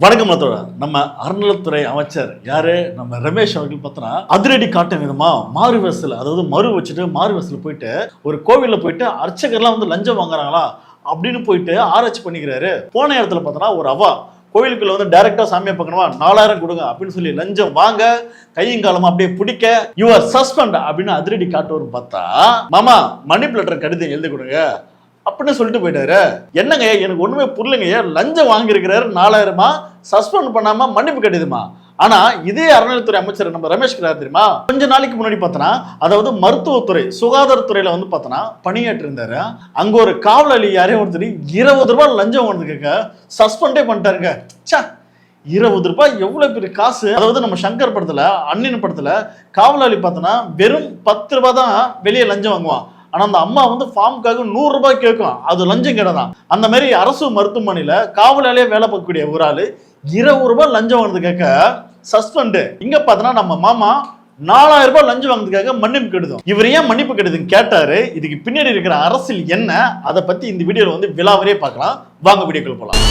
வணக்கம் நம்ம அறநிலைத்துறை அமைச்சர் யாரு நம்ம ரமேஷ் அவர்கள் பார்த்தோன்னா அதிரடி காட்டும் விதமா மாறு வசூல் அதாவது மறு வச்சுட்டு மாறு வசூல் போயிட்டு ஒரு கோவிலில் போயிட்டு அர்ச்சகர்லாம் வந்து லஞ்சம் வாங்குறாங்களா அப்படின்னு போயிட்டு ஆராய்ச்சி பண்ணிக்கிறாரு. போன இடத்துல பார்த்தோன்னா ஒரு அவா கோவிலுக்குள்ள வந்து டைரக்டா சாமியை பார்க்கணுமா 4000 கொடுங்க அப்படின்னு சொல்லி லஞ்சம் வாங்க கையும் காலமா அப்படியே பிடிக்க யுவர் சஸ்பெண்ட் அப்படின்னு அதிரடி காட்டுவார். பார்த்தா மாமா மணி பிளட்டர் கடிதம் எழுதி கொடுங்க அப்படின்னு சொல்லிட்டு போயிட்டாரு. என்னங்க எனக்கு ஒண்ணுமே புரியலங்க, லஞ்சம் வாங்கியிருக்கிறாரு 4000 சஸ்பெண்ட் பண்ணாம மன்னிப்பு கடிதமா? ஆனா இதே அறநிலைத்துறை அமைச்சர் நம்ம ரமேஷ் தெரியுமா, கொஞ்ச நாளைக்கு முன்னாடி பார்த்தோன்னா அதாவது மருத்துவத்துறை சுகாதாரத்துறையில வந்து பார்த்தோன்னா பணியாற்றி இருந்தாரு. அங்க ஒரு காவலாளி யாரையும் ஒருத்தர் 20 ரூபாய் லஞ்சம் வாங்கிருக்க சஸ்பெண்டே பண்ணிட்டாருங்க. 20 ரூபாய் எவ்வளவு பெரிய காசு. அதாவது நம்ம சங்கர் படத்துல அண்ணின் படத்துல காவலாளி பார்த்தோன்னா வெறும் 10 ரூபாய் தான் வெளியே லஞ்சம் வாங்குவான். ஆனா அந்த அம்மா வந்து ஃபார்முக்காக 100 ரூபாய் கேட்கும், அது லஞ்சம் கிடையாது. அந்த மாதிரி அரசு மருத்துவமனையில காவலாளியே வேலை பார்க்கக்கூடிய ஒரு ஆளு 20 ரூபாய் லஞ்சம் வாங்கினது கேட்க சஸ்பெண்ட். இங்க பார்த்தோன்னா நம்ம மாமா 4000 ரூபாய் லஞ்சம் வாங்கினதுக்காக மன்னிப்பு கடிதம். இவர் ஏன் மன்னிப்பு கடிதம் கேட்டாரு, இதுக்கு பின்னாடி இருக்கிற அரசியல் என்ன, அதை பத்தி இந்த வீடியோல வந்து விலாவரே பார்க்கலாம். வாங்க வீடியோக்குள்ள போலாம்.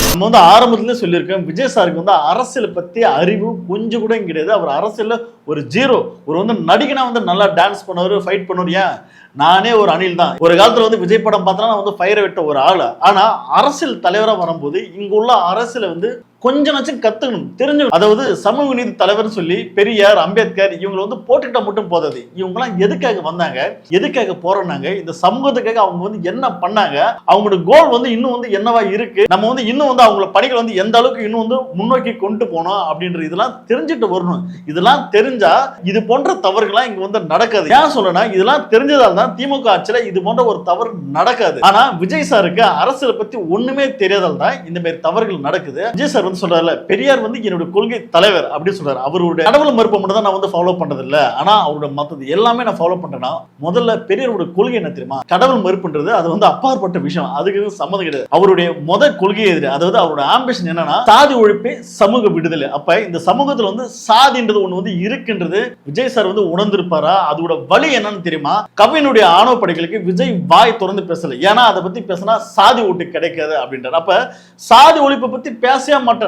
நம்ம வந்து ஆரம்பத்துல சொல்லியிருக்கோம், விஜய் சாருக்கு வந்து அரசியலை பத்தி அறிவு கொஞ்சம் கூட கிடையாது. அவர் அரசியல்ல ஒரு ஜீரோ. ஒரு வந்து நடிகனா வந்து நல்லா டான்ஸ் பண்ணுவாரு, ஃபைட் பண்ணுவாரு. ஏன் நானே ஒரு அணில் தான். ஒரு காலத்துல வந்து விஜய் படம் பார்த்தா வந்து ஃபயரை விட்ட ஒரு ஆளு. ஆனா அரசியல் தலைவரா வரும்போது இங்க உள்ள அரசியலை வந்து கொஞ்சம் கத்துக்கணும், தெரிஞ்சுக்கணும். அதாவது சமூக நீதி தலைவர் சொல்லி பெரியார் அம்பேத்கர் இவங்களை வந்து போட்டுக்கிட்ட மட்டும் போதாது. இவங்கெல்லாம் எதுக்காக வந்தாங்க, எதுக்காக போறாங்க, இந்த சமூகத்துக்காக அவங்க வந்து என்ன பண்ணாங்க, அவங்களோட கோல் வந்து இன்னும் வந்து என்னவா இருக்கு, நம்ம வந்து இன்னும் வந்து அவங்கள பணிகள் வந்து எந்த அளவுக்கு இன்னும் வந்து முன்னோக்கி கொண்டு போனோம் அப்படின்ற இதெல்லாம் தெரிஞ்சுட்டு வரணும். இதெல்லாம் தெரிஞ்சா இது போன்ற தவறுகள்லாம் இங்க வந்து நடக்காது. ஏன் சொல்லனா, இதெல்லாம் தெரிஞ்சதால தான் திமுக ஆட்சியில இது போன்ற ஒரு தவறு நடக்காது. ஆனா விஜய் சாருக்கு அரசியலை பத்தி ஒண்ணுமே தெரியாதால் தான் இந்த மாதிரி தவறுகள் நடக்குது. விஜய் சார் சொல்றாருல, பெரியார் வந்து என்னோட கொள்கை தலைவர் அப்படின்னு சொல்றாரு. அவருடைய கடவுள் மறுப்பை மட்டும் தான் நான் வந்து ஃபாலோ பண்றது இல்ல, ஆனா அவரோட மத்தது எல்லாமே நான் ஃபாலோ பண்றேன்னா முதல்ல பெரியாரோட கொள்கை என்ன தெரியுமா? கடவுள் மறுப்புன்றது அது வந்து அப்பாற்பட்ட விஷயம், அதுக்கு சம்மந்தம் கிடையாது. அவருடைய கொள்கை எதிரி, அதாவது அவரோட ஆம்பிஷன் என்னன்னா சாதி ஒழிப்பே சமூக விடுதலை. அப்ப இந்த சமூகத்துல வந்து சாதின்றது ஒண்ணு வந்து இருக்குன்றது விஜய் சார் வந்து உணர்ந்திருப்பாரா? அதோட வழி என்னன்னு தெரியுமா? கவினுடைய ஆணவ படைகளுக்கு விஜய் வாய் திறந்து பேசல, ஏன்னா அதை பத்தி பேசினா சாதி ஓட்டு கிடைக்காது அப்படின்றார். அப்ப சாதி ஒழிப்பை பத்தி பேசவே மாட்டேன்னா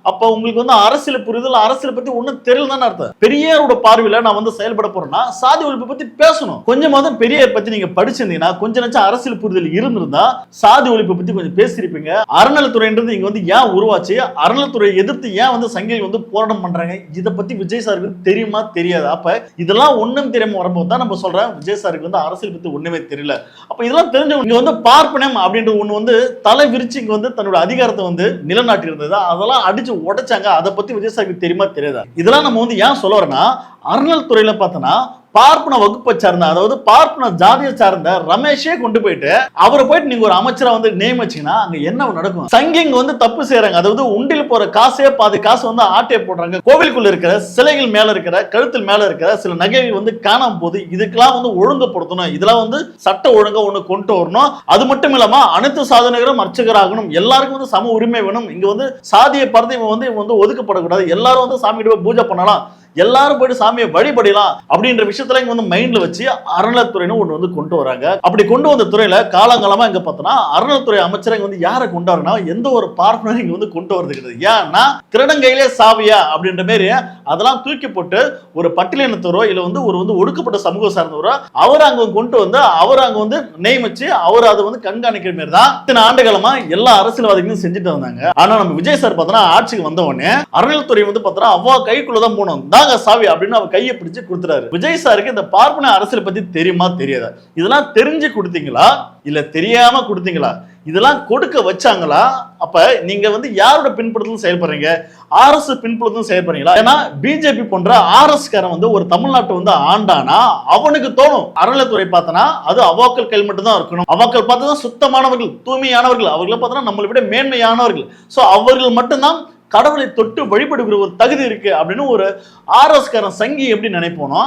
அப்ப உங்களுக்கு வந்து அரசியல் புரிதல், அரசியல் பத்தி ஒண்ணும் தெரியலன்னு அர்த்தம். பெரியாரோட பார்வையில நான் வந்து செயல்பட போறேன்னா சாதி ஒழிப்பை பத்தி பேசணும். கொஞ்சமாவது பெரியார் பத்தி நீங்க படிச்சிருந்தீங்கன்னா, கொஞ்சம் நச்சம் அரசியல் புரிதல் இருந்திருந்தா சாதி ஒழிப்பை பத்தி கொஞ்சம் பேசியிருப்பீங்க. அறநிலைத்துறைன்றது இங்க வந்து ஏன் உருவாச்சு, அறநிலைத்துறையை எதிர்த்து ஏன் வந்து சங்கிகள் வந்து போராட்டம் பண்றாங்க, இதை பத்தி விஜய் சாருக்கு தெரியுமா தெரியாது? அப்ப இதெல்லாம் ஒண்ணும் தெரியாம வரும்போது தான் நம்ம சொல்றேன் விஜய் சாருக்கு வந்து அரசியல் பத்தி ஒண்ணுமே தெரியல. அப்ப இதெல்லாம் தெரிஞ்சவங்க இங்க வந்து பார்ப்பனம் அப்படின்ற ஒண்ணு வந்து தலை விரிச்சு இங்க வந்து தன்னோட அதிகாரத்தை வந்து நிலநாட்டி இருந்தது. அதெல்லாம் அடிச்சு உடைச்சாங்க. அதை பத்தி விஜய் சாருக்கு தெரியுமா தெரியாதா? இதெல்லாம் நம்ம வந்து ஏன் சொல்ல வரேன்னா, அறநிலைத்துறையில பார்த்தோன்னா பார்ப்பன வகுப்பை சார்ந்த, அதாவது பார்ப்பன ஜாதியை சார்ந்த ரமேஷே கொண்டு போயிட்டு அவரை போயிட்டு நீங்க ஒரு அமைச்சரா வந்து நியமிச்சீங்கன்னா அங்க என்ன நடக்கும்? சங்கிங்க வந்து தப்பு செய்யறாங்க. அதாவது உண்டில் போற காசே பாதி காசு வந்து ஆட்டையை போடுறாங்க. கோவிலுக்குள்ள இருக்கிற சிலைகள் மேல இருக்கிற, கழுத்தில் மேல இருக்கிற சில நகைகள் வந்து காணாம போகுது. இதுக்கெல்லாம் வந்து ஒழுங்குபடுத்தணும். இதெல்லாம் வந்து சட்ட ஒழுங்கா ஒண்ணு கொண்டு வரணும். அது மட்டும் இல்லாம அனைத்து சாதனைகளும் அர்ச்சகராகணும். எல்லாருக்கும் வந்து சம உரிமை வேணும். இங்க வந்து சாதியை பார்த்து இவன் வந்து ஒதுக்கப்படக்கூடாது. எல்லாரும் வந்து சாமிகிட்ட பூஜை பண்ணலாம், எல்லாரும் போயிட்டு சாமியை வழிபடலாம் அப்படின்ற விஷயத்துல இங்க வந்து மைண்ட்ல வச்சு அறநிலைத்துறைன்னு ஒண்ணு வந்து கொண்டு வராங்க. அப்படி கொண்டு வந்த துறையில காலங்காலமா இங்க பார்த்தோம்னா அறநிலைத்துறை அமைச்சர் இங்க வந்து யாரை கொண்டு வரனா எந்த ஒரு பார்ப்பனரும் இங்க வந்து கொண்டு வரது கிடையாது. ஏன்னா திருடங்கையிலே சாவியா அப்படின்ற மாதிரி அதெல்லாம் தூக்கி போட்டு ஒரு பட்டியலினத்தவரோ இல்ல வந்து ஒரு வந்து ஒடுக்கப்பட்ட சமூகம் சார்ந்தவரோ அவர் அங்க கொண்டு வந்து அவர் அங்க வந்து நியமிச்சு அவர் அதை வந்து கண்காணிக்கிற மாதிரி தான் இத்தனை ஆண்டு காலமா எல்லா அரசியல்வாதிகளும் செஞ்சுட்டு வந்தாங்க. ஆனா நம்ம விஜய் சார் பார்த்தோன்னா ஆட்சிக்கு வந்த உடனே அறநிலைத்துறை வந்து பார்த்தோன்னா அவ்வா கைக்குள்ளதான் போனோம், சாவி அப்படின்னு அவர் கையை பிடிச்சு கொடுத்துறாரு. விஜய் சாருக்கு இந்த பார்ப்பன அரசியல் பத்தி தெரியுமா தெரியாதா? இதெல்லாம் தெரிஞ்சு கொடுத்தீங்களா இல்ல தெரியாம கொடுத்தீங்களா? இதெல்லாம் கொடுக்க வச்சாங்களா? அப்ப நீங்க வந்து யாரோட பின்புலத்தில் செயல்படுறீங்க? RS பின்புலத்தில் செயல்படுறீங்களா? ஏன்னா பிஜேபி போன்ற RS காரன் வந்து ஒரு தமிழ்நாட்டை வந்து ஆண்டானா அவனுக்கு தோணும் அறநிலைத்துறை பார்த்தனா அது அவாக்கள் கையில் மட்டும் தான் இருக்கணும். அவாக்கள் பார்த்தா சுத்தமானவர்கள், தூய்மையானவர்கள், அவர்களை பார்த்தா நம்மளை விட மேன்மையானவர்கள். சோ அவர்கள் மட்டும்தான் கடவுளை தொட்டு வழிபடுகிற ஒரு தகுதி இருக்கு அப்படின்னு ஒரு RS காரன் சங்கி எப்படி நினைப்போனோ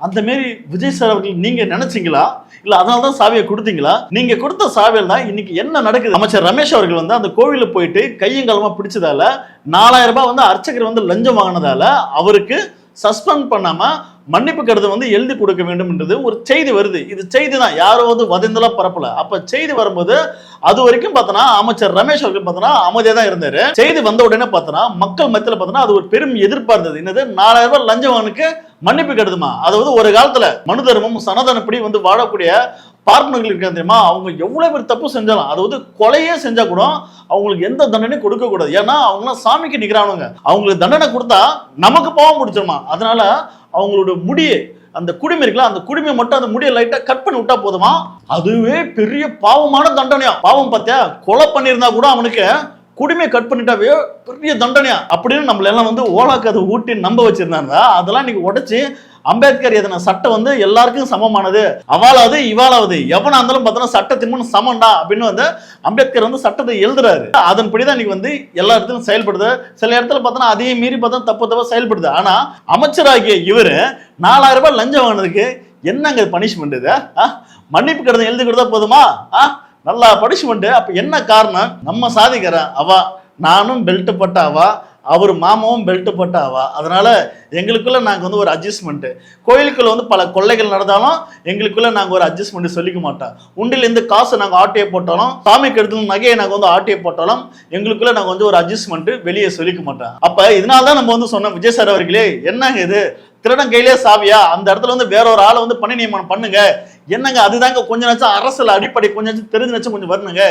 அந்த மாரி விஜய் சார் அவர்கள் நீங்க நினைச்சீங்களா? இல்ல அதனாலதான் சாவியை கொடுத்தீங்களா? நீங்க கொடுத்த சாவியில் தான் இன்னைக்கு என்ன நடக்குது? அமைச்சர் ரமேஷ் அவர்கள் வந்து அந்த கோவில போயிட்டு கையங்காலமா பிடிச்சதால 4000 ரூபாய் வந்து அர்ச்சகர் வந்து லஞ்சம் வாங்கினதால அவருக்கு சஸ்பெண்ட் பண்ணாம மன்னிப்பு கடிதம் வந்து எழுதி கொடுக்க வேண்டும் என்றது ஒரு செய்தி வருது. இது செய்தி தான், யாரோ வந்து வதந்தெல்லாம் பரப்பல. அப்ப செய்தி வரும்போது அது வரைக்கும் பார்த்தோன்னா அமைச்சர் ரமேஷ் அவர்கள் பார்த்தோன்னா அமைதியா தான் இருந்தாரு. செய்தி வந்த உடனே பார்த்தோன்னா மக்கள் மத்தியில் பார்த்தோன்னா அது ஒரு பெரும் எதிர்ப்பா இருந்தது. என்னது 4000 ரூபாய் லஞ்சவனுக்கு மன்னிப்பு கடிதமா? அதாவது ஒரு காலத்துல மனு தர்மம் சனாதனப்படி வந்து வாழக்கூடிய பார்ப்பனர்கள் இருக்காங்க தெரியுமா, அவங்க எவ்வளவு பேர் தப்பு செஞ்சாலும், அதாவது கொலையே செஞ்சா கூட அவங்களுக்கு எந்த தண்டனையும் கொடுக்க கூடாது. ஏன்னா அவங்களாம் சாமிக்கு நிகரானவங்க. அவங்களுக்கு தண்டனை கொடுத்தா நமக்கு பாவம் முடிச்சிருமா. அதனால அவங்களோட முடியை, அந்த குடிமை இருக்குல்ல, அந்த குடிமை மட்டும் அந்த முடியை லைட்டா கட் பண்ணி விட்டா போதுமா, அதுவே பெரிய பாவமான தண்டனையா. பாவம் பார்த்தியா, கொலை பண்ணியிருந்தா கூட அவனுக்கு குடிமை கட் பண்ணிட்டாவே பெரிய தண்டனையா அப்படின்னு நம்மள எல்லாம் வந்து ஓலாக்கு அதை ஊட்டி நம்ப வச்சிருந்தாங்க. அதெல்லாம் இன்னைக்கு உடைச்சு அம்பேத்கர் எதனா சட்டம் வந்து எல்லாருக்கும் சமமானது, அவாலாவது இவாலாவது எவனா இருந்தாலும் பார்த்தோன்னா சட்டத்தின் முன் சமண்டா அப்படின்னு வந்து அம்பேத்கர் வந்து சட்டத்தை எழுதுறாரு. அதன்படிதான் இன்னைக்கு வந்து எல்லா இடத்துலையும் செயல்படுது. சில இடத்துல பார்த்தோன்னா அதையும் மீறி பார்த்தா தப்பு செயல்படுது. ஆனா அமைச்சராகிய இவரு 4000 ரூபாய் லஞ்சம் வாங்கினதுக்கு என்னங்க பனிஷ்மெண்ட்? இது மன்னிப்பு கடிதம் எழுதி கொடுத்தா போதுமா? நல்லா பனிஷ்மெண்ட். அப்ப என்ன காரணம்? நம்ம சாதிக்கிறேன் அவா, நானும் பெல்ட் போட்ட அவா, அவர் மாமாவும் பெல்ட் போட்ட அவா. அதனால எங்களுக்குள்ள நாங்கள் வந்து ஒரு அட்ஜஸ்ட்மெண்ட். கோயிலுக்குள்ள வந்து பல கொள்ளைகள் நடந்தாலும் எங்களுக்குள்ள நாங்கள் ஒரு அட்ஜஸ்ட்மெண்ட் சொல்லிக்க மாட்டோம். உண்டிலிருந்து காசு நாங்கள் ஆட்டையை போட்டாலும், சாமிக்கு எடுத்து நகையை நாங்கள் வந்து ஆட்டையை போட்டாலும் எங்களுக்குள்ள நாங்கள் வந்து ஒரு அட்ஜஸ்ட்மெண்ட் வெளியே சொல்லிக்க மாட்டோம். அப்ப இதனால தான் நம்ம வந்து சொன்னோம், விஜய் சார் அவர்களே என்னங்க இது திருடன் கையிலே சாவியா, அந்த இடத்துல வந்து வேற ஒரு ஆளை வந்து பணி நியமனம் பண்ணுங்க. என்னங்க அதுதாங்க கொஞ்சம் நாச்சும் அரசியல் அடிப்படை கொஞ்சம் தெரிஞ்சுனாச்சும் கொஞ்சம் வரணுங்க.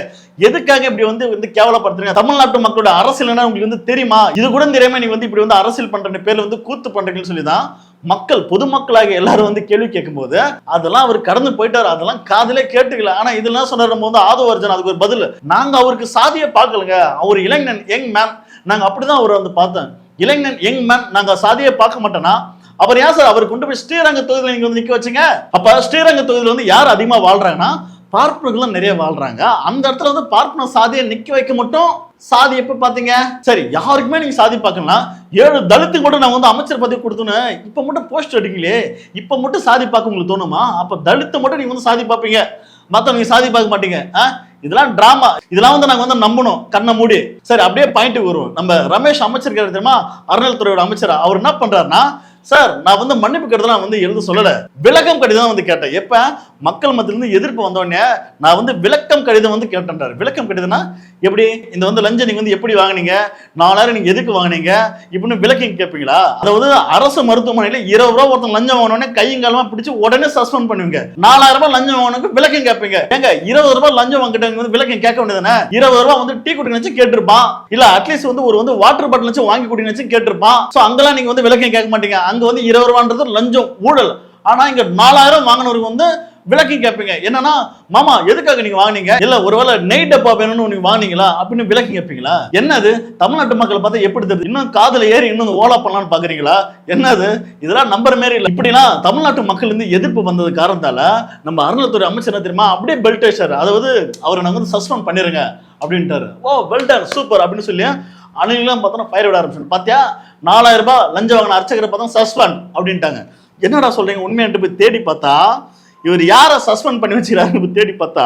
எதுக்காக இப்படி வந்து கேவலப்படுத்துறீங்க? தமிழ்நாட்டு மக்களோட அரசியல் என்ன உங்களுக்கு வந்து தெரியுமா? இது கூட தெரியாம நீ வந்து இப்படி வந்து அரசியல் பண்ற பேர்ல வந்து கூத்து பண்றீங்கன்னு சொல்லிதான் மக்கள் பொதுமக்களாக எல்லாரும் வந்து கேள்வி கேட்கும் போது அதெல்லாம் அவர் கடந்து போயிட்டாரு. அதெல்லாம் காதலே கேட்டுக்கல. ஆனா இதெல்லாம் சொன்னார் நம்ம வந்து ஆதவர்ஜன் அதுக்கு ஒரு பதில், நாங்க அவருக்கு சாதியை பார்க்கலங்க, அவர் இளைஞன் யங் மேன், நாங்க அப்படிதான் அவர் வந்து பார்த்தோம். இளைஞன் யங் மேன், நாங்க சாதியை பார்க்க மாட்டோம்னா அவர் ஏன் சார் அவர் கொண்டு போய் ஸ்ரீரங்க தொகுதியில் நீங்க வந்து நிக்க வச்சுங்க? அப்ப ஸ்ரீரங்க தொகுதியில் வந்து யார் அதிகமா வாழ்றாங்கன்னா பார்ப்பனர்கள் நிறைய வாழ்றாங்க. அந்த இடத்துல வந்து பார்ப்பன சாதியை நிக்க வைக்க மட்டும் சாதி எப்ப பாத்தீங்க? சரி, யாருக்குமே நீங்க சாதி பார்க்கலாம், 7 தலித்துக்கு மட்டும் நான் வந்து அமைச்சர் பதவி கொடுத்தோன்னு இப்ப மட்டும் போஸ்ட் அடிக்கலையே, இப்ப மட்டும் சாதி பார்க்க உங்களுக்கு தோணுமா? அப்ப தலித்து மட்டும் நீங்க வந்து சாதி பார்ப்பீங்க, மத்த நீங்க சாதி பார்க்க மாட்டீங்க. இதெல்லாம் டிராமா. இதெல்லாம் வந்து நாங்க வந்து நம்பணும் கண்ணை மூடி. சரி, அப்படியே பாயிண்ட்டுக்கு வருவோம். நம்ம ரமேஷ் அமைச்சர் தெரியுமா, அறநிலைத்துறையோட அமைச்சர், அவர் என்ன பண்றாருன்னா, சார் நான் வந்து மன்னிப்பு கடிதம் வந்து எழுத சொல்லல, விளக்கம் கடிதம் வந்து கேட்டேன். எப்ப மக்கள் மத்தியிலிருந்து எதிர்ப்பு வந்தோடனே நான் வந்து விளக்கம் கடிதம் வந்து கேட்டேன்றாரு. விளக்கம் கடிதம்னா எப்படி? இந்த வந்து லஞ்சம் நீங்க வந்து எப்படி வாங்கினீங்க, 4000 நீங்க எதுக்கு வாங்கினீங்க இப்படின்னு விளக்கி கேட்பீங்களா? அதாவது அரசு மருத்துவமனையில 20 ரூபாய் ஒருத்தன் லஞ்சம் வாங்கினோடனே கையங்காலமா பிடிச்சு உடனே சஸ்பெண்ட் பண்ணுவீங்க. 4000 ரூபாய் லஞ்சம் வாங்கினதுக்கு விளக்கம் கேட்பீங்க. ஏங்க 20 ரூபாய் லஞ்சம் வாங்கிட்டவங்க வந்து விளக்கம் கேட்க வேண்டியதானே? 20 ரூபாய் வந்து டீ குடிச்சு கேட்டிருப்பான், இல்ல அட்லீஸ்ட் வந்து ஒரு வாட்டர் பாட்டில் வச்சு வாங்கி குடிச்சு கேட்டிருப்பான். சோ அங்கெல்லாம் நீங்க வந்து விளக்கம் கேட்க மாட்டீங்க. அங்க வந்து 20 ரூபான்றது லஞ்சம் ஊழல். ஆனா இங்க 4000 வாங்கினவருக்கு வந்து விளக்கி கேட்பீங்க. என்னன்னா, மாமா எதுக்காக நீங்க வாங்கினீங்க, இல்ல ஒருவேளை நெய் டப்பா வேணும்னு நீங்க வாங்கினீங்களா அப்படின்னு விளக்கி கேட்பீங்களா? என்னது தமிழ்நாட்டு மக்களை பார்த்தா எப்படி தெரியுது? இன்னும் காதுல ஏறி இன்னும் ஓலா பண்ணலாம்னு பாக்குறீங்களா? என்னது இதெல்லாம் நம்புற மாதிரி இல்ல. இப்படிலாம் தமிழ்நாட்டு மக்கள் இருந்து எதிர்ப்பு வந்தது காரணத்தால நம்ம அறநிலைத்துறை அமைச்சர் என்ன தெரியுமா, அப்படியே பெல்ட் அடிச்சாரு. அதாவது அவரை நாங்க வந்து சஸ்பெண்ட் பண்ணிருங்க அப்படின்ட்டாரு. ஓ வெல் டன் சூப்பர் அப்படின்னு சொல்லி அணிலாம் பார்த்தோன்னா ஃபயர் விட ஆரம்பிச்சு. பாத்தியா 4000 ரூபாய் லஞ்சம் வாங்கின அர்ச்சகரை பார்த்தா சஸ்பெண்ட் அப்படின்ட்டாங்க. என்னடா சொல்றீங்க உண்மையாட்டு போய் தேடி பார்த்தா இவர் யாரை சஸ்பெண்ட் பண்ணி வச்சுக்கிறாரு தேடி பார்த்தா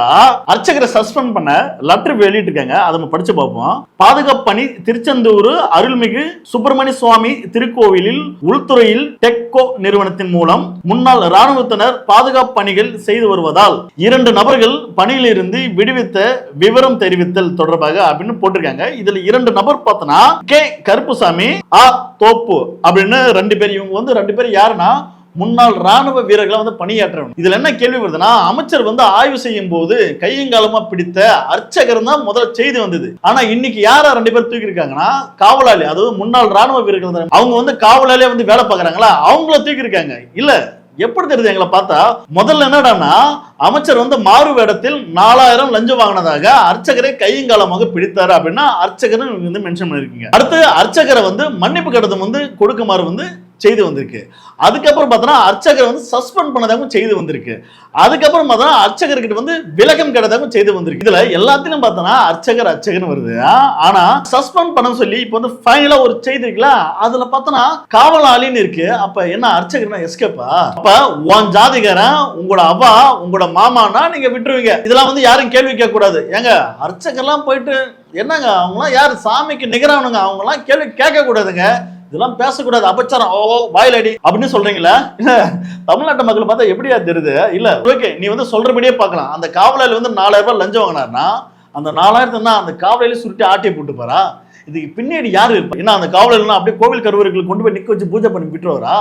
அர்ச்சகரை சஸ்பெண்ட் பண்ண லெட்டர் வெளியிட்டு இருக்காங்க. அதை நம்ம படிச்சு பார்ப்போம். பாதுகாப்பு பணி திருச்செந்தூர் அருள்மிகு சுப்பிரமணிய சுவாமி திருக்கோவிலில் உள்துறையில் டெக்கோ நிறுவனத்தின் மூலம் முன்னாள் இராணுவத்தினர் பாதுகாப்பு பணிகள் செய்து வருவதால் 2 நபர்கள் பணியிலிருந்து விடுவித்த விவரம் தெரிவித்தல் தொடர்பாக அப்படின்னு போட்டிருக்காங்க. இதுல 2 நபர் பார்த்தோன்னா கே கருப்புசாமி, ஆ தோப்பு அப்படின்னு 2 பேர். இவங்க வந்து 2 பேர் யாருன்னா முன்னாள் ராணுவ வீரர்களை வந்து பணியாற்றணும். இதுல என்ன கேள்வி வருதுன்னா, அமைச்சர் வந்து ஆய்வு செய்யும் போது கையங்காலமா பிடித்த அர்ச்சகர் தான் முதல்ல செய்தி வந்தது. ஆனா இன்னைக்கு யாரா 2 பேர் தூக்கி இருக்காங்கன்னா காவலாளி, அதாவது முன்னாள் ராணுவ வீரர்கள் அவங்க வந்து காவலாளியா வந்து வேலை பார்க்கறாங்களா, அவங்கள தூக்கி இருக்காங்க. இல்ல எப்படி தெரியுது எங்களை பார்த்தா, முதல்ல என்னடான்னா அமைச்சர் வந்து மாறு வேடத்தில் 4000 லஞ்சம் வாங்கினதாக அர்ச்சகரை கையங்காலமாக பிடித்தாரு அப்படின்னா அர்ச்சகர் வந்து மென்ஷன் பண்ணிருக்கீங்க. அடுத்து அர்ச்சகரை வந்து மன்னிப்பு கடிதம் வந்து கொடுக்குமாறு வந்து செய்தி வந்திருக்கு. அதுக்கப்புறம் பார்த்தோன்னா அர்ச்சகரை வந்து சஸ்பெண்ட் பண்ணதாகவும் செய்தி வந்திருக்கு. அதுக்கப்புறம் பார்த்தோன்னா அர்ச்சகர்கிட்ட வந்து விலகம் கிடையாதாகவும் செய்தி வந்திருக்கு. இதுல எல்லாத்திலும் பார்த்தோன்னா அர்ச்சகர்னு வருது. ஆனா சஸ்பெண்ட் பண்ண சொல்லி இப்போ வந்து ஃபைனலா ஒரு செய்தி இருக்குல்ல, அதுல பார்த்தோன்னா காவலாளின்னு இருக்கு. அப்ப என்ன அர்ச்சகர்னா எஸ்கேப்பா? அப்ப உன் ஜாதிகாரன் உங்களோட அவா உங்களோட மாமானா நீங்க விட்டுருவீங்க. இதெல்லாம் வந்து யாரும் கேள்வி கேட்க கூடாது. ஏங்க அர்ச்சகர்லாம் போயிட்டு என்னங்க அவங்களாம் யாரு சாமிக்கு நிகரானுங்க, அவங்கலாம் கேள்வி கேட்க கூடாதுங்க. இதெல்லாம் பேசக்கூடாது, அபச்சாரம், ஓ வாயிலடி அப்படின்னு சொல்றீங்களா? இல்ல தமிழ்நாட்டு மக்கள் பார்த்தா எப்படியா தெரியுது? இல்ல ஓகே, நீ வந்து சொல்றபடியே பார்க்கலாம். அந்த காவலாளி வந்து 4000 ரூபாய் லஞ்சம் வாங்கினார்னா அந்த 4000 தான் அந்த காவலாளி சுருட்டி ஆட்டியை போட்டு போறா. இதுக்கு பின்னாடி யாரு இருப்பா? ஏன்னா அந்த காவலர்கள் அப்படியே கோவில் கருவறைகளுக்கு கொண்டு போய் நிக்க வச்சு பூஜை பண்ணி விட்டுருவாரா?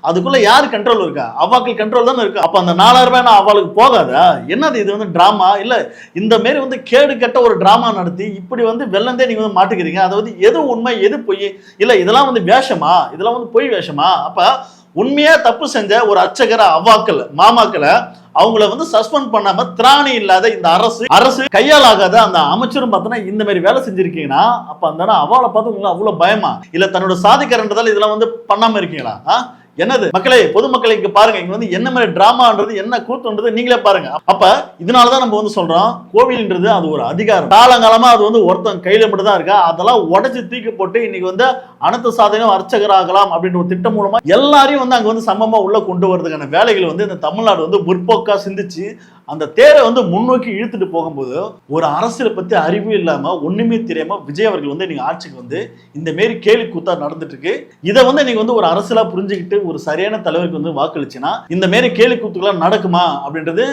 அதுக்குள்ள யாரு கண்ட்ரோல் இருக்கா? அவாக்கள் கண்ட்ரோல் தானே இருக்கு. அப்ப அந்த 4000 ரூபாய் அவளுக்கு போகாதா? என்னது இது வந்து டிராமா? இல்ல இந்த மாரி வந்து கேடு கட்ட ஒரு டிராமா நடத்தி இப்படி வந்து வெள்ளந்தே நீங்க வந்து மாட்டுக்கிறீங்க. அதாவது எது உண்மை எது பொய்? இல்ல இதெல்லாம் வந்து வேஷமா? இதெல்லாம் வந்து பொய் வேஷமா? அப்ப உண்மையா தப்பு செஞ்ச ஒரு அர்ச்சகர அவ்வாக்கள் மாமாக்களை அவங்கள வந்து சஸ்பெண்ட் பண்ணாம திராணி இல்லாத இந்த அரசு கையால் ஆகாத அந்த அமைச்சரும் பார்த்தோன்னா இந்த மாதிரி வேலை செஞ்சிருக்கீங்கன்னா அப்ப அந்த அவளை பார்த்து உங்களுக்கு அவ்வளவு பயமா? இல்ல தன்னோட சாதிக்காரன்றதால இதெல்லாம் வந்து பண்ணாம இருக்கீங்களா? என்னது மக்களே, பொதுமக்களை இங்க பாருங்க, இங்க வந்து என்ன மாதிரி டிராமான்றது என்ன கூத்துன்றது நீங்களே பாருங்க. அப்ப இதனாலதான் நம்ம வந்து சொல்றோம், கோவில்ன்றது அது ஒரு அதிகாரம். காலங்காலமா அது வந்து ஒருத்தன் கையில மட்டும் தான் இருக்கா. அதெல்லாம் உடைச்சு தூக்கி போட்டு இன்னைக்கு வந்து அனைத்து சாதனையும் அர்ச்சகர் ஆகலாம் அப்படின்ற ஒரு திட்டம் மூலமா எல்லாரையும் வந்து அங்க வந்து சமமா உள்ள கொண்டு வரதுக்கான வேலைகள் வந்து இந்த தமிழ்நாடு வந்து முற்போக்கா சிந்திச்சு அந்த தேரை வந்து முன்னோக்கி இழுத்துட்டு போகும்போது ஒரு அரசியலை பத்தி அறிவு இல்லாம ஒண்ணுமே தெரியாம விஜய் அவர்கள் வந்து நீங்க ஆட்சிக்கு வந்து இந்த மாரி கேலி கூத்தா நடந்துட்டு இருக்கு. இதை வந்து நீங்க வந்து ஒரு அரசியலா புரிஞ்சுக்கிட்டு ஒரு சரியான தலைவருக்கு வந்து வாக்களிச்சுன்னா இந்த மாரி கேலி கூத்துக்கெல்லாம் நடக்குமா அப்படின்றது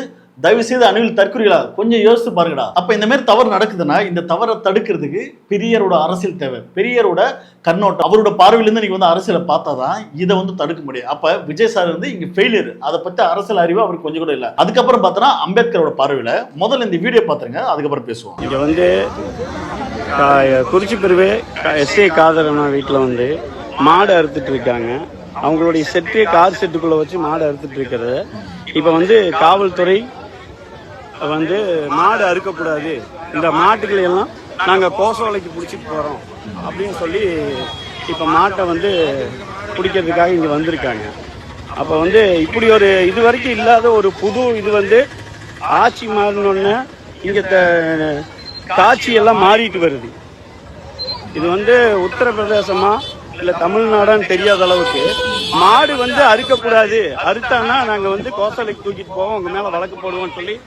தயவு செய்து அணிவில் தற்கொலைகளா கொஞ்சம் யோசித்து பாருங்கடா. அப்ப இந்த மாதிரி தவறு நடக்குதுன்னா இந்த தவறை தடுக்கிறதுக்கு பெரியரோட அரசியல் தேவை, பெரியரோட கண்ணோட்டம், அவரோட பார்வையிலிருந்து நீங்க வந்து அரசியலை பார்த்தாதான் இதை வந்து தடுக்க முடியும். அப்ப விஜய் சார் வந்து இங்க ஃபெயிலியர், அதை பத்தி அரசியல் அறிவு அவருக்கு கொஞ்சம் கூட இல்லை. அதுக்கப்புறம் பார்த்தோன்னா அம்பேத்கரோட பார்வையில முதல்ல இந்த வீடியோ பார்த்துருங்க, அதுக்கப்புறம் பேசுவோம். இங்க வந்து குறிச்சி பிரிவு எஸ்ஏ காதரனா வீட்டில் வந்து மாடு அறுத்துட்டு இருக்காங்க. அவங்களுடைய செட்டு கார் செட்டுக்குள்ள வச்சு மாடு அறுத்துட்டு இருக்கிறது. இப்போ வந்து காவல்துறை வந்து மாடு அறுக்கக்கூடாது, இந்த மாட்டுக்களை எல்லாம் நாங்கள் கோசோலைக்கு பிடிச்சிட்டு போகிறோம் அப்படின்னு சொல்லி இப்போ மாட்டை வந்து பிடிக்கிறதுக்காக இங்கே வந்திருக்காங்க. அப்போ வந்து இப்படி ஒரு இது வரைக்கும் இல்லாத ஒரு புது இது வந்து ஆட்சி மாறினோடனே இங்கே காட்சியெல்லாம் மாறிட்டு வருது. இது வந்து உத்தரப்பிரதேசமா இல்லை தமிழ்நாடான்னு தெரியாத அளவுக்கு மாடு வந்து அறுக்கக்கூடாது, அறுத்தானா நாங்கள் வந்து கோசலைக்கு தூக்கிட்டு போவோம், உங்க மேலே வழக்கு போடுவோம்னு சொல்லி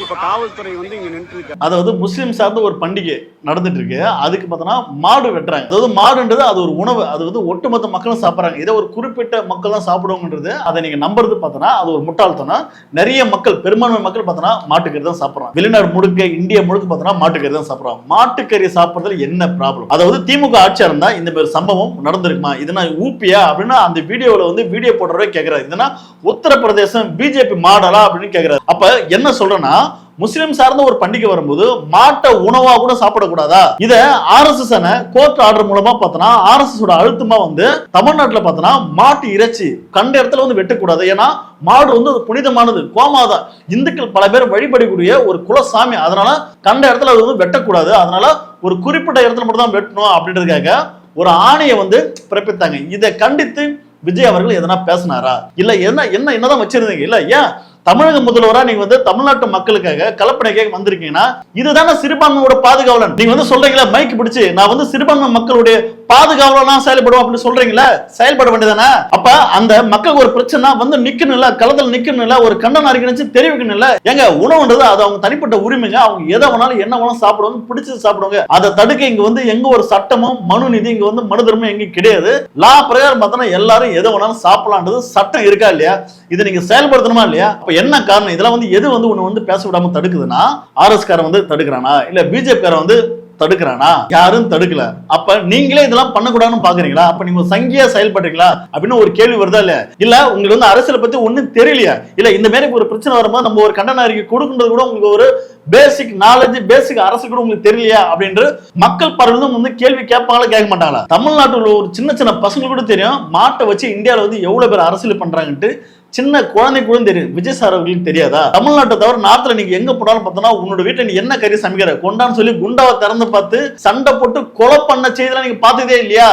இப்ப காவல்துறை வந்து இங்க நின்று இருக்கு. அதாவது முஸ்லீம் சார்ந்த ஒரு பண்டிகை நடந்துட்டு இருக்கு, அதுக்கு பார்த்தோன்னா மாடு வெட்டுறாங்க. அதாவது மாடுன்றது அது ஒரு உணவு, அது வந்து ஒட்டுமொத்த மக்களும் சாப்பிட்றாங்க. இதை ஒரு குறிப்பிட்ட மக்கள் தான் சாப்பிடுவோங்கிறது அதை நீங்க நம்புறது பார்த்தோன்னா அது ஒரு முட்டாள்தனம். நிறைய மக்கள், பெரும்பான்மை மக்கள் பார்த்தோன்னா மாட்டுக்கறி தான் சாப்பிட்றாங்க. வெளிநாடு முழுக்க, இந்தியா முழுக்க பார்த்தோன்னா மாட்டுக்கறி தான் சாப்பிட்றாங்க. மாட்டுக்கறி சாப்பிட்றதுல என்ன ப்ராப்ளம்? அதாவது திமுக ஆட்சியா இருந்தா இந்த மாதிரி சம்பவம் நடந்திருக்குமா? இதுனா ஊப்பியா அப்படின்னா அந்த வீடியோல வந்து வீடியோ போடுறவரே கேட்கிறாரு, இதுனா உத்தரப்பிரதேசம் பிஜேபி மாடலா அப்படின்னு கேட்கிறாரு. அப்ப என்ன சொல்றேன்னா, முஸ்லிம் சார்ந்த ஒரு பண்டிகை வரும்போது மாட்டை உணவா கூட சாப்பிடக்கூடாதா? இத RSS கோர்ட் ஆர்டர் மூலமா பார்த்தோன்னா RSS அழுத்தமா வந்து தமிழ்நாட்டுல பார்த்தோன்னா மாட்டு இறைச்சி கண்ட இடத்துல வந்து வெட்டக்கூடாது. ஏன்னா மாடு வந்து புனிதமானது, கோமாதான், இந்துக்கள் பல பேர் வழிபடக்கூடிய ஒரு குலசாமி. அதனால கண்ட இடத்துல அது வந்து வெட்டக்கூடாது, அதனால ஒரு குறிப்பிட்ட இடத்துல மட்டும் தான் வெட்டணும் அப்படின்றதுக்காக ஒரு ஆணையை வந்து பிறப்பித்தாங்க. இதை கண்டித்து விஜய் அவர்கள் எதனா பேசினாரா? இல்ல என்னதான் வச்சிருந்தீங்க? இல்ல ஏன் தமிழக முதல்வரா நீங்க வந்து தமிழ்நாட்டு மக்களுக்காக கலப்படைக்காக வந்திருக்கீங்கன்னா இதுதானே சிறுபான்மையோட பாதுகாவலன். நீங்க வந்து சொல்றீங்களா மைக் பிடிச்சு நான் வந்து சிறுபான்மை மக்களுடைய பாதுகாவலனா செயல்படுவோம் அப்படின்னு சொல்றீங்களா? செயல்பட வேண்டியதானே? அப்ப அந்த மக்களுக்கு ஒரு பிரச்சனை வந்து நிக்கணும் இல்ல, களத்தில் நிக்கணும் இல்ல, ஒரு கண்டனம் அறிக்கை தெரிவிக்கணும் இல்ல. எங்க உணவுன்றது அது அவங்க தனிப்பட்ட உரிமைங்க, அவங்க எதை வேணாலும் என்ன வேணாலும் சாப்பிடுவாங்க, பிடிச்சது சாப்பிடுவாங்க. அதை தடுக்க இங்க வந்து எங்க ஒரு சட்டமும் மனு நீதி இங்க வந்து மனு தர்மம் எங்க கிடையாது. லா பிரகாரம் பார்த்தோன்னா எல்லாரும் எதை வேணாலும் சாப்பிடலான்றது சட்டம் இருக்கா இல்லையா? இதை நீங்க செயல்படுத்தணுமா இல்லையா? என்ன காரணம்? இதெல்லாம் வந்து எது வந்து உன்னை வந்து பேச விடாம தடுக்குதுன்னா RS காரன் வந்து தடுக்கிறானா இல்ல பிஜேபி காரன் வந்து தடுக்கிறானா? யாரும் தடுக்கல. அப்ப நீங்களே இதெல்லாம் பண்ணக்கூடாதுன்னு பாக்குறீங்களா? அப்ப நீங்க சங்கியா செயல்படுறீங்களா அப்படின்னு ஒரு கேள்வி வருதா இல்ல? இல்ல உங்களுக்கு வந்து அரசியலை பத்தி ஒண்ணும் தெரியலையா? இல்ல இந்த மாதிரி ஒரு பிரச்சனை வரும்போது நம்ம ஒரு கண்டன அறிக்கை கொடுக்கின்றது கூட உங்களுக்கு ஒரு பேசிக் நாலேஜ், பேசிக் அரசியல் கூட உங்களுக்கு தெரியலையா அப்படின்ற மக்கள் பரவலும் வந்து கேள்வி கேட்பாங்களா கேட்க மாட்டாங்களா? தமிழ்நாட்டுல ஒரு சின்ன சின்ன பசங்க கூட தெரியும் மாட்டை வச்சு இந்தியாவில வந்து எவ்வளவு பேர் அரசியல் பண்றாங்கன்ட்டு. சின்ன குழந்தை கூட தெரியும், விஜய் சார் அவர்களுக்கு தெரியாதா? தமிழ்நாட்டை தவிர நாட்டுல நீங்க எங்க போனாலும் பார்த்தோன்னா உன்னோட வீட்டை நீ என்ன கறி சமைக்கிற கொண்டான்னு சொல்லி குண்டாவை திறந்து பார்த்து சண்டை போட்டு கொலை பண்ண செய்தெல்லாம் நீங்க பார்த்ததே இல்லையா?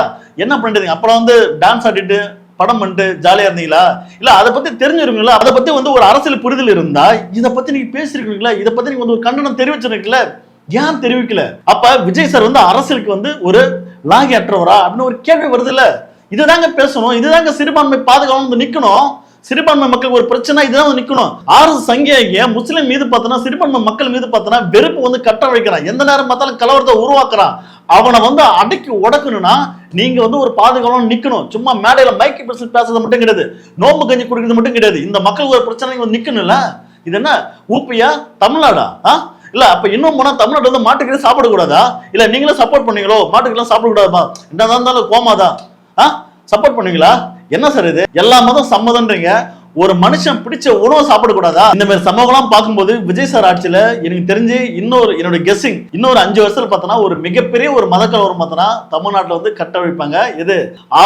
என்ன பண்றீங்க? அப்புறம் வந்து டான்ஸ் ஆடிட்டு படம் பண்ணிட்டு ஜாலியா இருந்தீங்களா? இல்ல அதை பத்தி தெரிஞ்சிருக்கீங்களா? அதை பத்தி வந்து ஒரு அரசியல் புரிதல் இருந்தா இதை பத்தி நீங்க பேசிருக்கீங்களா? இதை பத்தி நீங்க வந்து ஒரு கண்டனம் தெரிவிச்சிருக்கீங்களா? ஏன் தெரிவிக்கல? அப்ப விஜய் சார் வந்து அரசியலுக்கு வந்து ஒரு லாகி அற்றவரா அப்படின்னு ஒரு கேள்வி வருது இல்ல? இதுதாங்க பேசணும், இதுதாங்க சிறுபான்மை பாதுகாப்பு நிக்கணும். சிறுபான்மை மக்களுக்கு ஒரு பிரச்சனை இதுதான் நிக்கணும். ஆர்எஸ் சங்கியாக முஸ்லிம் மீது பார்த்தனா சிறுபான்மை மக்கள் மீது பார்த்தனா வெறுப்பு வந்து கட்ட வைக்கிறான். எந்த நேரம் பார்த்தாலும் கலவரத்தை உருவாக்குறான். அவனை வந்து அடக்கி உடக்கணும்னா நீங்க வந்து ஒரு பாதுகாவலா நிக்கணும். சும்மா மேடையில மைக்கி பேசுறது மட்டும் கிடையாது, நோம்பு கஞ்சி குடிக்கிறது மட்டும் கிடையாது. இந்த மக்களுக்கு ஒரு பிரச்சனை வந்து நிக்கணும்ல. இது என்ன ஊப்பியா தமிழ்நாடா? இல்ல அப்ப இன்னும் போனா தமிழ்நாடு வந்து மாட்டுக்கு சாப்பிடக்கூடாதா? இல்ல நீங்களும் சப்போர்ட் பண்ணீங்களோ மாட்டுக்கெல்லாம் சாப்பிடக்கூடாதுமா? என்னதான் இருந்தாலும் கோமாதான் சப்போர்ட் பண்ணுவீங்களா? என்ன சார் இது? எல்லா மதம் சம்மதம்ன்றீங்க, ஒரு மனுஷன் பிடிச்ச உணவு சாப்பிடக்கூடாதா? இந்த மாதிரி சம்பவம்லாம் பார்க்கும்போது விஜய் சார் ஆட்சியில எனக்கு தெரிஞ்சு என்னோட கெஸ்ஸிங் இன்னொரு 5 வருஷத்துல பார்த்தனா ஒரு மிகப்பெரிய ஒரு மதக்கலவரம் பார்த்தனா தமிழ்நாட்டில் வந்து கட்டமைப்பாங்க. இது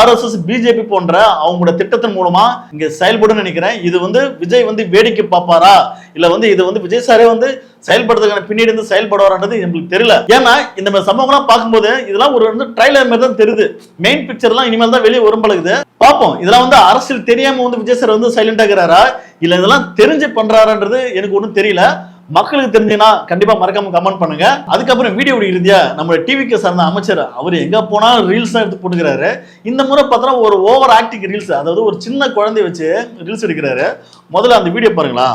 RSS பிஜேபி போன்ற அவங்களோட திட்டத்தின் மூலமா இங்க செயல்படும் நினைக்கிறேன். இது வந்து விஜய் வந்து வேடிக்கை பார்ப்பாரா இல்ல வந்து இது வந்து விஜய் சாரே வந்து செயல்படுறதுக்கான பின்னாடி இருந்து செயல்படுவார்ன்றது எங்களுக்கு தெரியல. ஏன்னா இந்த மாதிரி சம்பவங்கள்லாம் பார்க்கும்போது இதெல்லாம் ஒரு வந்து ட்ரைலர் மாதிரி தான் தெரியுது. மெயின் பிக்சர்லாம் இனிமேல் தான் வெளியே வரும் பழகுது. பார்ப்போம் இதெல்லாம் வந்து அரசியல் தெரியாம வந்து விஜய் சார் வந்து சைலண்ட் ஆகிறாரா இல்ல இதெல்லாம் தெரிஞ்சு பண்றாரான்றது எனக்கு ஒன்றும் தெரியல. மக்களுக்கு தெரிஞ்சுன்னா கண்டிப்பா மறக்காம கமெண்ட் பண்ணுங்க. அதுக்கப்புறம் வீடியோ இறுதியா நம்ம டிவிக்கு சார்ந்த அமைச்சர் அவர் எங்க போனாலும் ரீல்ஸ் தான் எடுத்து போட்டுக்கிறாரு. இந்த முறை பார்த்தா ஒரு ஓவர் ஆக்டிங் ரீல்ஸ், அதாவது ஒரு சின்ன குழந்தைய வச்சு ரீல்ஸ் எடுக்கிறாரு. முதல்ல அந்த வீடியோ பாருங்களா.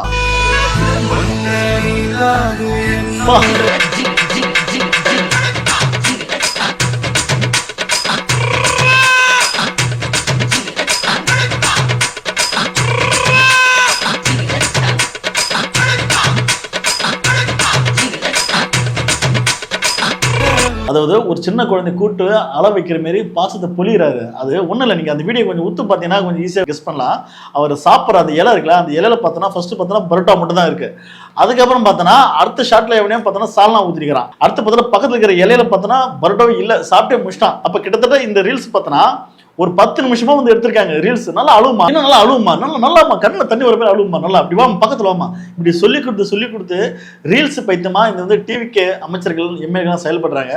அதாவது ஒரு சின்ன குழந்தை கூட்டு அள வைக்கிற மாதிரி பாசத்தை பொழிகிறாரு. அது ஒன்றும் இல்லை, நீங்கள் அந்த வீடியோ கொஞ்சம் உத்து பார்த்தீங்கன்னா கொஞ்சம் ஈஸியாக கெஸ் பண்ணலாம். அவர் சாப்பிட்ற அந்த இலை இருக்குல்ல, அந்த இலையில பார்த்தோன்னா ஃபர்ஸ்ட் பார்த்தோன்னா பரோட்டா மட்டும் தான் இருக்கு. அதுக்கப்புறம் பார்த்தோன்னா அடுத்த ஷாட்ல எவனையும் பார்த்தோன்னா சால்னா ஊற்றிருக்கிறான். அடுத்து பார்த்தோன்னா பக்கத்தில் இருக்கிற இலையில பார்த்தோன்னா பரோட்டாவே இல்லை, சாப்பிட்டே முடிச்சிட்டான். அப்போ கிட்டத்தட்ட இந்த ரீல்ஸ் பார்த்தோன்னா ஒரு 10 நிமிஷமா வந்து எடுத்திருக்காங்க ரீல்ஸ். நல்லா அழுவுமா, இன்னும் நல்லா அழுவுமா, நல்லாமா கண்ணில் தண்ணி வர மாதிரி அழுவுமா, நல்லா அப்படி வா பக்கத்துல வாமா, இப்படி சொல்லி கொடுத்து ரீல்ஸ் பைத்தியமா இந்த வந்து டிவிக்கு அமைச்சர்கள் எம்எல்ஏ செயல்படுறாங்க.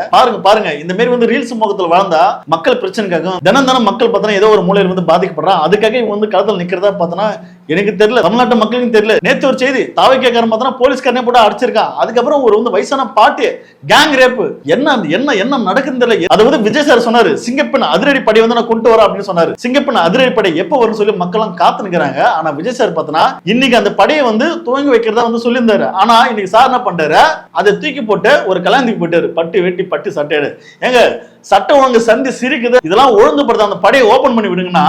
பாருங்க இந்த மாதிரி வந்து ரீல்ஸ் முகத்துல வாழ்ந்தா மக்கள் பிரச்சனைக்காக தினம் மக்கள் பார்த்தா ஏதோ ஒரு மூலையில வந்து பாதிக்கப்படுறான். அதுக்காக இவங்க வந்து களத்தில் நிக்கிறதா பார்த்தோன்னா எனக்கு தெரியல, தமிழ்நாட்டு மக்களுக்கும் தெரியல. நேற்று ஒரு செய்தி தாவைக்காரன் பார்த்தா போலீஸ்காரனே போட்டு அடிச்சிருக்கான். அதுக்கப்புறம் ஒரு வந்து வயசான பாட்டி கேங் ரேப். என்ன நடக்குன்னு தெரியல. அது வந்து விஜய் சார் சொன்னாரு சிங்கப்பெண் அதிரடி படை வந்து நான் கொண்டு வரேன் அப்படின்னு சொன்னாரு. சிங்கப்பெண் அதிரடி படை எப்ப வரும்னு சொல்லி மக்கள் காத்து நிக்கிறாங்க. ஆனா விஜய் சார் பார்த்தனா இன்னைக்கு அந்த படையை வந்து துவங்கி வைக்கிறதா வந்து சொல்லியிருந்தாரு. ஆனா இன்னைக்கு சார் என்ன பண்றாரு, அதை தூக்கி போட்டு ஒரு கல்யாணத்துக்கு போயிட்டாரு. பட்டு வெட்டி பட்டு சட்டையோடு. ஏங்க சட்டை ஒழுங்கு சந்தி சிரிக்குது, இதெல்லாம் ஒழுங்குபடுத்த அந்த படையை ஓபன் பண்ணி விடுங்கன்னா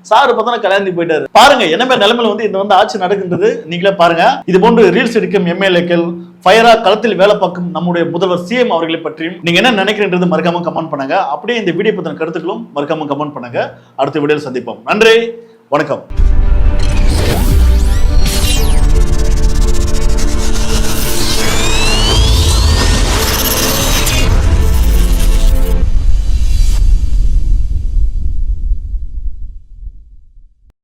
சார் பார்த்தா கல்யாணத்துக்கு போயிட்டாரு. பாருங்க என்ன மாதிரி நிலைமையில வந்து இந்த வந்து ஆட்சி நடக்கின்றது நீங்களே பாருங்க. இது போன்று ரீல்ஸ் எடுக்கும் எம்எல்ஏக்கள் ஃபயரா களத்தில் வேலை பார்க்கும் நம்முடைய முதல்வர் சிஎம் அவர்களை பற்றியும் நீங்க என்ன நினைக்கிறீங்கன்றது மறக்காம கமெண்ட் பண்ணுங்க. அப்படியே இந்த வீடியோ பத்தின கருத்துக்களும் மறக்காம கமெண்ட் பண்ணுங்க. அடுத்த வீடியோவில் சந்திப்போம். நன்றி, வணக்கம்.